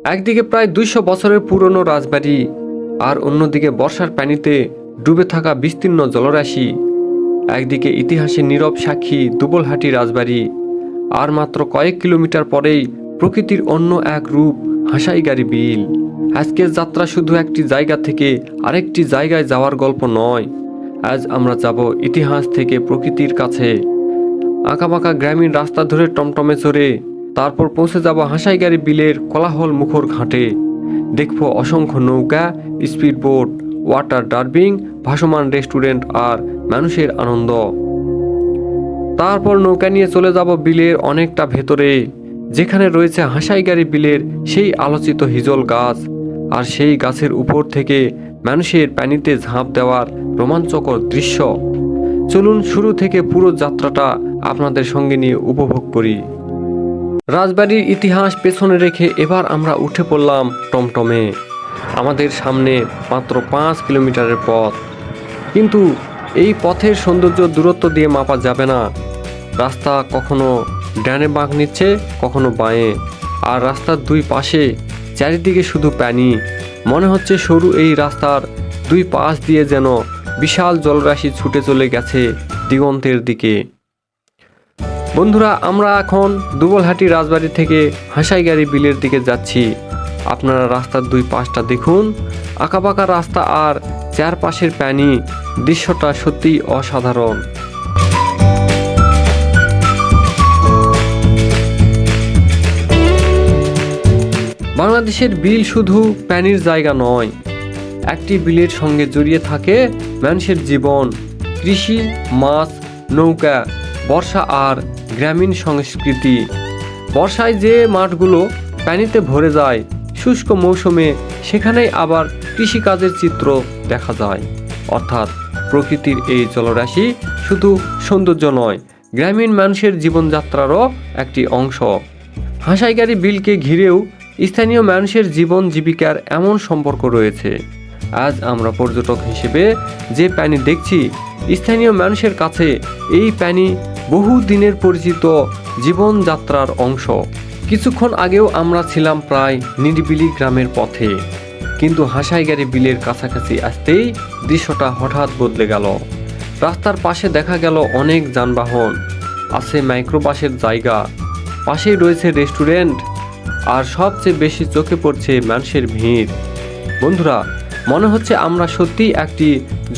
একদিকে প্রায় 200 বছরের পুরনো রাজবাড়ি, আর অন্যদিকে বর্ষার পানিতে ডুবে থাকা বিস্তীর্ণ জলরাশি। একদিকে ইতিহাসের নীরব সাক্ষী দুবলহাটি রাজবাড়ি, আর মাত্র কয়েক কিলোমিটার পরেই প্রকৃতির অন্য এক রূপ হাসাইগাড়ি বিল। আজকের যাত্রা শুধু একটি জায়গা থেকে আরেকটি জায়গায় যাওয়ার গল্প নয়। আজ আমরা যাব ইতিহাস থেকে প্রকৃতির কাছে, আঁকাবাঁকা গ্রামীণ রাস্তা ধরে টমটমে চড়ে, তারপর পৌঁছে যাব হাসাইগাড়ি বিলের কোলাহল মুখর ঘাটে। দেখব অসংখ্য নৌকা, স্পিডবোট, ওয়াটার ডার্বিং, ভাসমান রেস্টুরেন্ট আর মানুষের আনন্দ। তারপর নৌকা নিয়ে চলে যাব বিলের অনেকটা ভেতরে, যেখানে রয়েছে হাসাইগাড়ি বিলের সেই আলোচিত হিজল গাছ, আর সেই গাছের উপর থেকে মানুষের পানিতে ঝাঁপ দেওয়ার রোমাঞ্চকর দৃশ্য। চলুন শুরু থেকে পুরো যাত্রাটা আপনাদের সঙ্গে নিয়ে উপভোগ করি। রাজবাড়ির ইতিহাস পেছনে রেখে এবার আমরা উঠে পড়লাম টমটমে। আমাদের সামনে মাত্র 5 কিলোমিটারের পথ, কিন্তু এই পথের সৌন্দর্য দূরত্ব দিয়ে মাপা যাবে না। রাস্তা কখনো ডানে বাঁক নিচ্ছে, কখনো বাঁয়ে, আর রাস্তার দুই পাশে চারিদিকে শুধু পানি। মনে হচ্ছে সরু এই রাস্তার দুই পাশ দিয়ে যেন বিশাল জলরাশি ছুটে চলে গেছে দিগন্তের দিকে। বন্ধুরা, আমরা এখন দুবলহাটি রাজবাড়ি থেকে হাসাইগাড়ি বিলের দিকে যাচ্ছি। আপনারা রাস্তার দুই পাশটা দেখুন, আঁকাবাঁকা রাস্তা আর চারপাশের পানি। দৃশ্যটা সত্যিই অসাধারণ। বাংলাদেশের বিল শুধু পানির জায়গা নয়, একটি বিলের সঙ্গে জড়িয়ে থাকে মানুষের জীবন, কৃষি, মাছ, নৌকা, বর্ষা আর গ্রামীণ সংস্কৃতি। বর্ষায় যে মাঠগুলো পানিতে ভরে যায়, শুষ্ক মৌসুমে সেখানেই আবার কৃষিকাজের চিত্র দেখা যায়। অর্থাৎ প্রকৃতির এই জলরাশি শুধু সৌন্দর্য নয়, গ্রামীণ মানুষের জীবনযাত্রারও একটি অংশ। হাসাইগাড়ি বিলকে ঘিরেও স্থানীয় মানুষের জীবন জীবিকার এমন সম্পর্ক রয়েছে। আজ আমরা পর্যটক হিসেবে যে পানি দেখছি, স্থানীয় মানুষের কাছে এই পানি বহু দিনের পরিচিত জীবনযাত্রার অংশ। কিছুক্ষণ আগেও আমরা ছিলাম প্রায় নিরিবিলি গ্রামের পথে, কিন্তু হাসাইগাড়ি বিলের কাছাকাছি আসতেই দৃশ্যটা হঠাৎ বদলে গেল। রাস্তার পাশে দেখা গেল অনেক যানবাহন, আছে মাইক্রোবাসের জায়গা, পাশেই রয়েছে রেস্টুরেন্ট, আর সবচেয়ে বেশি চোখে পড়ছে মানুষের ভিড়। বন্ধুরা, মনে হচ্ছে আমরা সত্যিই একটি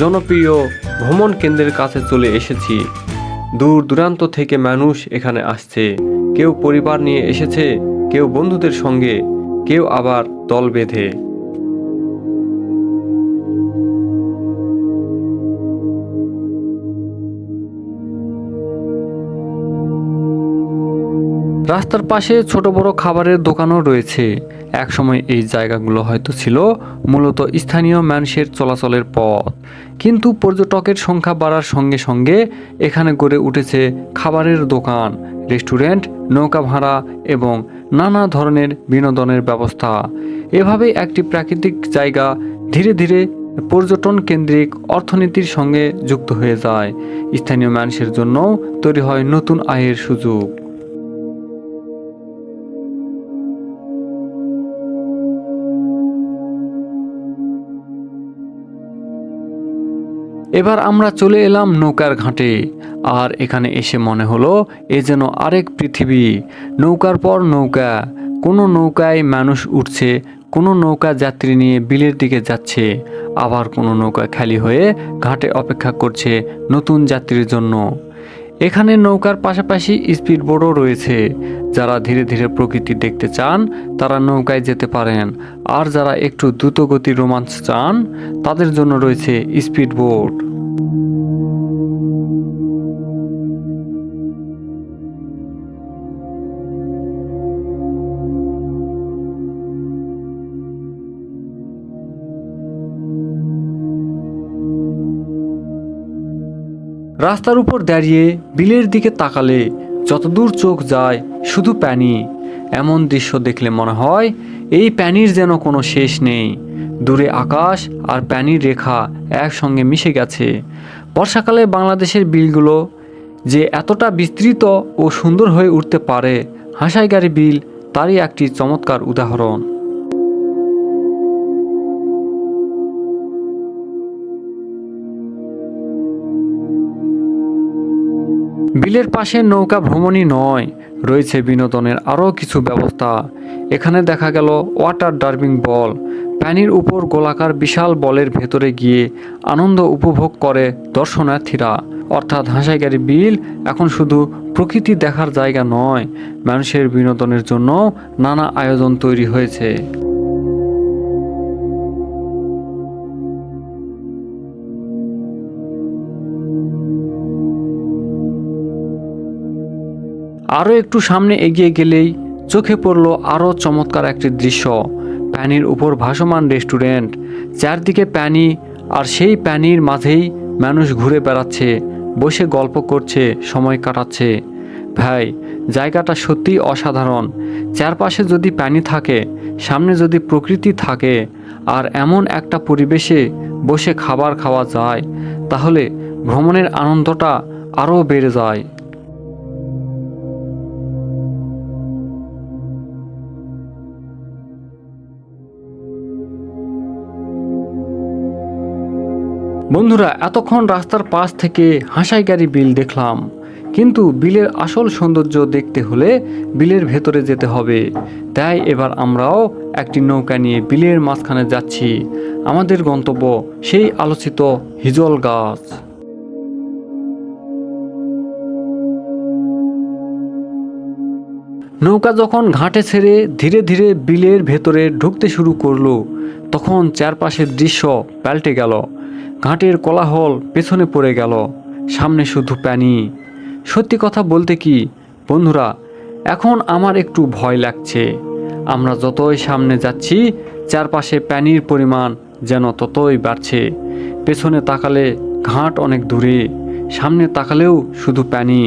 জনপ্রিয় ভ্রমণ কেন্দ্রের কাছে চলে এসেছি। দূর দূরান্ত থেকে মানুষ এখানে আসছে, কেউ পরিবার নিয়ে এসেছে, কেউ বন্ধুদের সঙ্গে, কেউ আবার দল বেঁধে। রাস্তার পাশে ছোট বড় খাবারের দোকানও রয়েছে। একসময় এই জায়গাগুলো হয়তো ছিল মূলত স্থানীয় মানুষের চলাচলের পথ, কিন্তু পর্যটকের সংখ্যা বাড়ার সঙ্গে সঙ্গে এখানে গড়ে উঠেছে খাবারের দোকান, রেস্টুরেন্ট, নৌকা ভাড়া এবং নানা ধরনের বিনোদনের ব্যবস্থা। এভাবেই একটি প্রাকৃতিক জায়গা ধীরে ধীরে পর্যটন কেন্দ্রিক অর্থনীতির সঙ্গে যুক্ত হয়ে যায়। স্থানীয় মানুষের জন্য তৈরি হয় নতুন আয়ের সুযোগ। এবার আমরা চলে এলাম নৌকার ঘাটে, আর এখানে এসে মনে হলো এ যেন আরেক পৃথিবী। নৌকার পর নৌকা, কোনো নৌকায় মানুষ উঠছে, কোনো নৌকা যাত্রী নিয়ে বিলের দিকে যাচ্ছে, আবার কোনো নৌকা খালি হয়ে ঘাটে অপেক্ষা করছে নতুন যাত্রীর জন্য। এখানে নৌকার পাশাপাশি স্পিডবোটও রয়েছে। যারা ধীরে ধীরে প্রকৃতি দেখতে চান তারা নৌকায় যেতে পারেন, আর যারা একটু দ্রুতগতির রোমাঞ্চ চান তাদের জন্য রয়েছে স্পিডবোট। রাস্তার উপর দাঁড়িয়ে বিলের দিকে তাকালে যতদূর চোখ যায় শুধু পানি। এমন দৃশ্য দেখলে মনে হয় এই পানির যেন কোনো শেষ নেই। দূরে আকাশ আর পানির রেখা একসঙ্গে মিশে গেছে। বর্ষাকালে বাংলাদেশের বিলগুলো যে এতটা বিস্তৃত ও সুন্দর হয়ে উঠতে পারে, হাসাইগাড়ি বিল তারই একটি চমৎকার উদাহরণ। বিলের পাশে নৌকা ভ্রমণই নয়, রয়েছে বিনোদনের আরও কিছু ব্যবস্থা। এখানে দেখা গেল ওয়াটার ডার্বিং বল, পানির উপর গোলাকার বিশাল বলের ভেতরে গিয়ে আনন্দ উপভোগ করে দর্শনার্থীরা। অর্থাৎ হাঁসাইগাড়ি বিল এখন শুধু প্রকৃতি দেখার জায়গা নয়, মানুষের বিনোদনের জন্য নানা আয়োজন তৈরি হয়েছে। আরও একটু সামনে এগিয়ে গেলেই চোখে পড়ল আরও চমৎকার একটি দৃশ্য। পানির উপর ভাসমান রেস্টুরেন্ট, চারদিকে পানি, আর সেই পানির মাঝেই মানুষ ঘুরে বেড়াচ্ছে, বসে গল্প করছে, সময় কাটাচ্ছে। ভাই, জায়গাটা সত্যিই অসাধারণ। চারপাশে যদি পানি থাকে, সামনে যদি প্রকৃতি থাকে, আর এমন একটা পরিবেশে বসে খাবার খাওয়া যায়, তাহলে ভ্রমণের আনন্দটা আরও বেড়ে যায়। বন্ধুরা, এতক্ষণ রাস্তার পাশ থেকে হাঁসাইগাড়ি বিল দেখলাম, কিন্তু বিলের আসল সৌন্দর্য দেখতে হলে বিলের ভেতরে যেতে হবে। তাই এবার আমরাও একটি নৌকা নিয়ে বিলের মাঝখানে যাচ্ছি। আমাদের গন্তব্য সেই আলোচিত হিজল গাছ। নৌকা যখন ঘাটে ছেড়ে ধীরে ধীরে বিলের ভেতরে ঢুকতে শুরু করলো, তখন চারপাশের দৃশ্য পাল্টে গেল। ঘাটের কোলাহল পেছনে পড়ে গেল, সামনে শুধু পানি। সত্যি কথা বলতে কি বন্ধুরা, এখন আমার একটু ভয় লাগছে। আমরা যতই সামনে যাচ্ছি, চারপাশে পানির পরিমাণ যেন ততই বাড়ছে। পেছনে তাকালে ঘাট অনেক দূরে, সামনে তাকালেও শুধু পানি।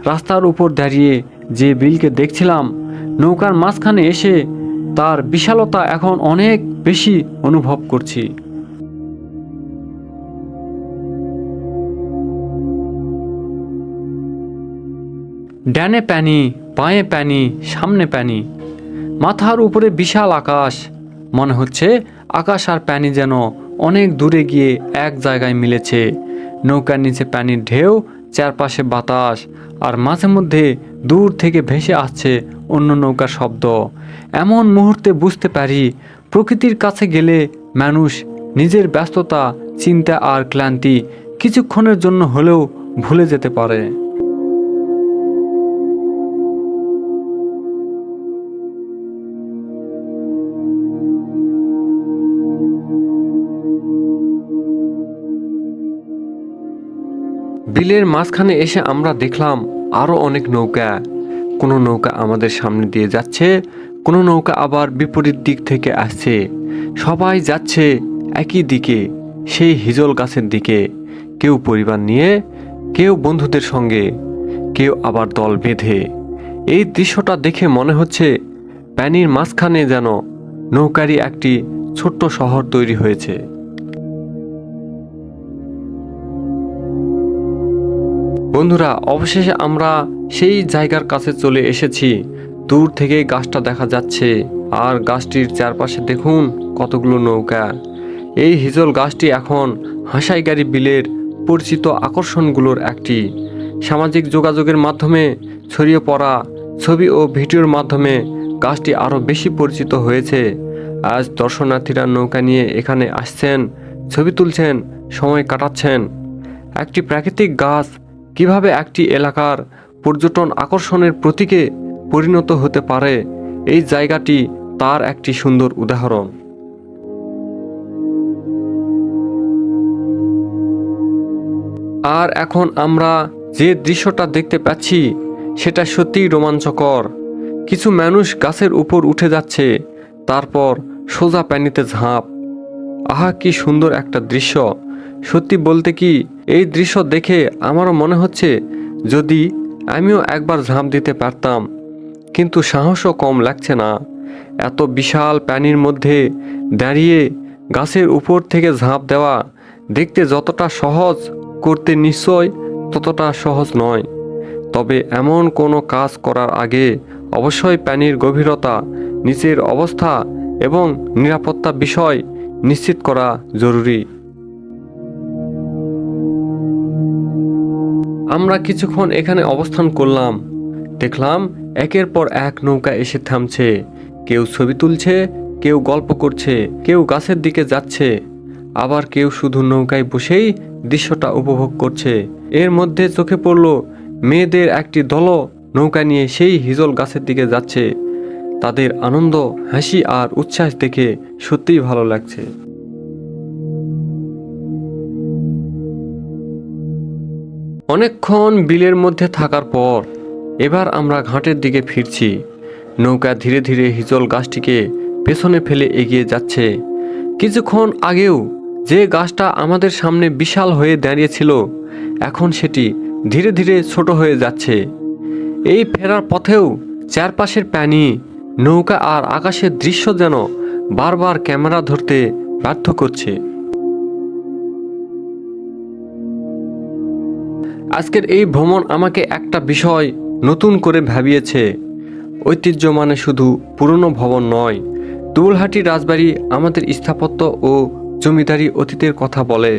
রাস্তার উপর দাঁড়িয়ে যে বিলকে দেখছিলাম, নৌকার মাঝখানে এসে তার বিশালতা এখন অনেক বেশি অনুভব করছি। ডানে পানি, বাঁয়ে পানি, সামনে পানি, মাথার উপরে বিশাল আকাশ। মনে হচ্ছে আকাশ আর পানি যেন অনেক দূরে গিয়ে এক জায়গায় মিলেছে। নৌকার নিচে পানির ঢেউ, চারপাশে বাতাস, আর মাঝে মধ্যে দূর থেকে ভেসে আসছে অন্য নৌকার শব্দ। এমন মুহূর্তে বুঝতে পারি, প্রকৃতির কাছে গেলে মানুষ নিজের ব্যস্ততা, চিন্তা আর ক্লান্তি কিছুক্ষণের জন্য হলেও ভুলে যেতে পারে। বিলের মাঝখানে এসে আমরা দেখলাম আরও অনেক নৌকা। কোনো নৌকা আমাদের সামনে দিয়ে যাচ্ছে, কোনো নৌকা আবার বিপরীত দিক থেকে আসছে। সবাই যাচ্ছে একই দিকে, সেই হিজল গাছের দিকে। কেউ পরিবার নিয়ে, কেউ বন্ধুদের সঙ্গে, কেউ আবার দল বেঁধে। এই দৃশ্যটা দেখে মনে হচ্ছে পানির মাঝখানে যেন নৌকারই একটি ছোট্ট শহর তৈরি হয়েছে। বন্ধুরা, অবশেষে আমরা সেই জায়গার কাছে চলে এসেছি। দূর থেকে গাছটা দেখা যাচ্ছে, আর গাছটির চারপাশে দেখুন কতগুলো নৌকা। এই হিজল গাছটি এখন হাঁসাইগাড়ি বিলের পরিচিত আকর্ষণগুলোর একটি। সামাজিক যোগাযোগের মাধ্যমে ছড়িয়ে পড়া ছবি ও ভিডিওর মাধ্যমে গাছটি আরও বেশি পরিচিত হয়েছে। আজ দর্শনার্থীরা নৌকা নিয়ে এখানে আসছেন, ছবি তুলছেন, সময় কাটাচ্ছেন। একটি প্রাকৃতিক গাছ কিভাবে একটি এলাকার পর্যটন আকর্ষণের প্রতীকে পরিণত হতে পারে, এই জায়গাটি তার একটি সুন্দর উদাহরণ। আর এখন আমরা যে দৃশ্যটা দেখতে পাচ্ছি, সেটা সত্যিই রোমাঞ্চকর। কিছু মানুষ গাছের উপর উঠে যাচ্ছে, তারপর সোজা পানিতে ঝাঁপ। আহা, কি সুন্দর একটা দৃশ্য! সত্যি বলতে কি, এই দৃশ্য দেখে আমারও মনে হচ্ছে যদি আমিও একবার ঝাঁপ দিতে পারতাম, কিন্তু সাহসও কম লাগছে না। এত বিশাল পানির মধ্যে দাঁড়িয়ে গাছের উপর থেকে ঝাঁপ দেওয়া দেখতে যতটা সহজ, করতে নিশ্চয় ততটা সহজ নয়। তবে এমন কোনো কাজ করার আগে অবশ্যই পানির গভীরতা, নিচের অবস্থা এবং নিরাপত্তা বিষয় নিশ্চিত করা জরুরি। আমরা কিছুক্ষণ এখানে অবস্থান করলাম। দেখলাম একের পর এক নৌকা এসে থামছে। কেউ ছবি তুলছে, কেউ গল্প করছে, কেউ গাছের দিকে যাচ্ছে, আবার কেউ শুধু নৌকায় বসেই দৃশ্যটা উপভোগ করছে। এর মধ্যে চোখে পড়ল মেয়েদের একটি দলও নৌকা নিয়ে সেই হিজল গাছের দিকে যাচ্ছে। তাদের আনন্দ, হাসি আর উচ্ছ্বাস দেখে সত্যিই ভালো লাগছে। অনেকক্ষণ বিলের মধ্যে থাকার পর এবার আমরা ঘাটের দিকে ফিরছি। নৌকা ধীরে ধীরে হিজল গাছটিকে পেছনে ফেলে এগিয়ে যাচ্ছে। কিছুক্ষণ আগেও যে গাছটা আমাদের সামনে বিশাল হয়ে দাঁড়িয়েছিল, এখন সেটি ধীরে ধীরে ছোট হয়ে যাচ্ছে। এই ফেরার পথেও চারপাশের পানি, নৌকা আর আকাশের দৃশ্য যেন বারবার ক্যামেরা ধরতে বাধ্য করছে। আজকের এই ভ্রমণ আমাকে একটা বিষয় নতুন করে ভাবিয়েছে। ঐতিহ্য মানে শুধু পুরনো ভবন নয়, দুলহাটি রাজবাড়ি আমাদের স্থাপত্য ও জমিদারি অতীতের কথা বলে,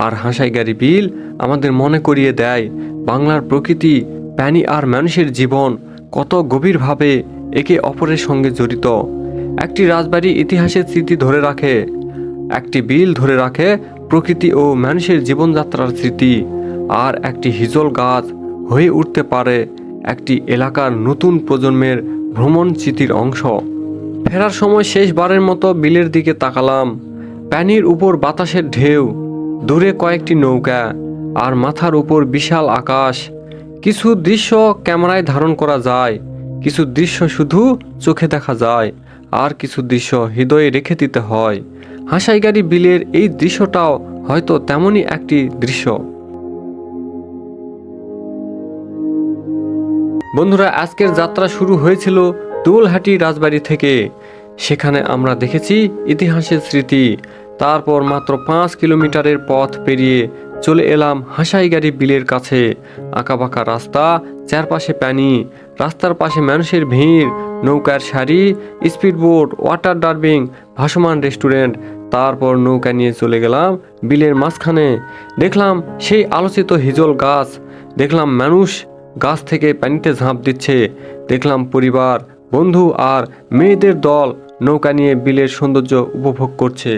আর হাঁসাইগাড়ি বিল আমাদের মনে করিয়ে দেয় বাংলার প্রকৃতি, প্রাণী আর মানুষের জীবন কত গভীরভাবে একে অপরের সঙ্গে জড়িত। একটি রাজবাড়ি ইতিহাসের স্মৃতি ধরে রাখে, একটি বিল ধরে রাখে প্রকৃতি ও মানুষের জীবনযাত্রার স্মৃতি, আর একটি হিজল গাছ হয়ে উঠতে পারে একটি এলাকার নতুন প্রজন্মের ভ্রমণ স্মৃতির অংশ। ফেরার সময় শেষবারের মতো বিলের দিকে তাকালাম। পানির উপর বাতাসের ঢেউ, দূরে কয়েকটি নৌকা, আর মাথার উপর বিশাল আকাশ। কিছু দৃশ্য ক্যামেরায় ধারণ করা যায়, কিছু দৃশ্য শুধু চোখে দেখা যায়, আর কিছু দৃশ্য হৃদয়ে রেখে দিতে হয়। হাঁসাইগাড়ি বিলের এই দৃশ্যটাও হয়তো তেমনই একটি দৃশ্য। বন্ধুরা, আজকের যাত্রা শুরু হয়েছিল দুলহাটি রাজবাড়ি থেকে। সেখানে আমরা দেখেছি ইতিহাসের স্মৃতি। তারপর মাত্র 5 কিলোমিটারের পথ পেরিয়ে চলে এলাম হাঁসাইগাড়ি বিলের কাছে। আঁকাবাঁকা রাস্তা, চারপাশে পানি, রাস্তার পাশে মানুষের ভিড়, নৌকার সারি, স্পিডবোট, ওয়াটার ডার্বিং, ভাসমান রেস্টুরেন্ট। তারপর নৌকা নিয়ে চলে গেলাম বিলের মাঝখানে। দেখলাম সেই আলোচিত হিজল গাছ, দেখলাম মানুষ গাছ থেকে পানিতে ঝাঁপ দিচ্ছে, দেখলাম পরিবার, বন্ধু আর মেয়েদের দল নৌকা নিয়ে বিলের সৌন্দর্য উপভোগ করছে।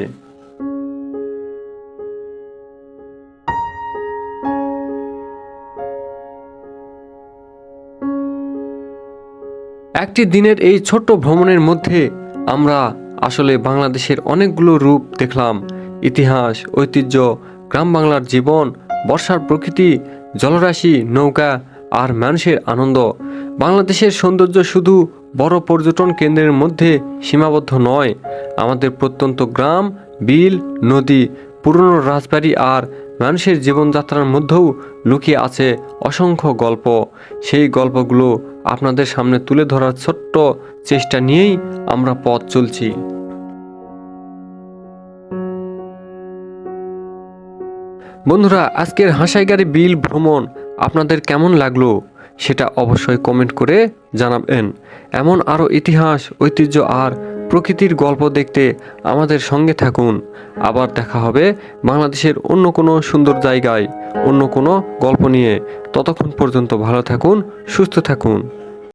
একটি দিনের এই ছোট্ট ভ্রমণের মধ্যে আমরা আসলে বাংলাদেশের অনেকগুলো রূপ দেখলাম। ইতিহাস, ঐতিহ্য, গ্রাম বাংলার জীবন, বর্ষার প্রকৃতি, জলরাশি, নৌকা আর মানুষের আনন্দ। বাংলাদেশের সৌন্দর্য শুধু বড় পর্যটন কেন্দ্রের মধ্যে সীমাবদ্ধ নয়। আমাদের প্রত্যন্ত গ্রাম, বিল, নদী, পুরনো রাজবাড়ি আর মানুষের জীবনযাত্রার মধ্যেও লুকিয়ে আছে অসংখ্য গল্প। সেই গল্পগুলো আপনাদের সামনে তুলে ধরার ছোট্ট চেষ্টা নিয়েই আমরা পথ চলছি। বন্ধুরা, আজকের হাঁসাইগাড়ি বিল ভ্রমণ আপনাদের কেমন লাগলো সেটা অবশ্যই কমেন্ট করে জানাবেন। এমন আরও ইতিহাস, ঐতিহ্য আর প্রকৃতির গল্প দেখতে আমাদের সঙ্গে থাকুন। আবার দেখা হবে বাংলাদেশের অন্য কোনো সুন্দর জায়গায়, অন্য কোনো গল্প নিয়ে। ততক্ষণ পর্যন্ত ভালো থাকুন, সুস্থ থাকুন।